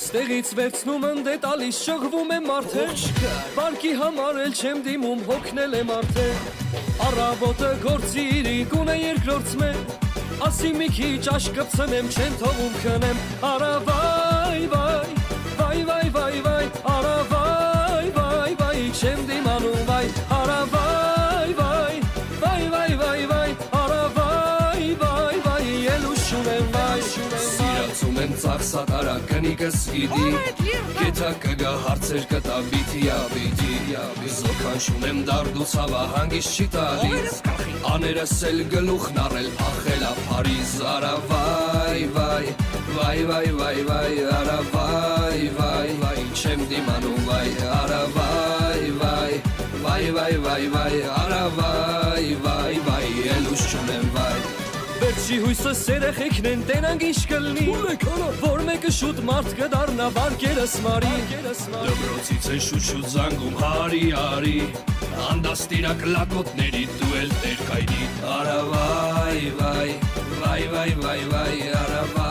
Ստեղից վերցնում եմ դե տալիս շղվում եմ մարդեր Բարկի համար էլ չեմ դիմում հոգնել եմ արդեն Առավոտը գործիրի գունե երկրորդս մե Ասի մի քիչ աշկպցնեմ չեն թողում քնեմ Արա վայ վայ վայ վայ վայ վայ Արա վայ վայ վայ չեմ դիմանում վայ Արա վայ վայ վայ վայ վայ վայ Արա վայ վայ վայ ելուշում եմ վայ Սիրացում եմ ծախսատարա կնիկս գիտի Կետա կգա հարցեր կտա բիթիա Զոքանշում եմ դարդու ցավա հանգիստ չի տալիս Աներս էլ գլուխն առել փախելա Փարիզ Արա վայ վայ վայ վայ վայ վայ Արա վայ վայ վայ չեմ դիմանում վայ Արա վայ վայ վայ վայ վայ վայ Արա վայ վայ վայ ելուշ չունեմ վայ Վերջի հույսս երեխեքն են տենանք ինչ կլնի Որ մեկը շուտ մարդ կդառնա վարկերս մարի Դպրոցից են շուտ զանգում հարի արի Անդաստիրակ լակոտների դու էլ տեր կայնի Արա վայ վայ վայ վայ վայ վայ Արա վայ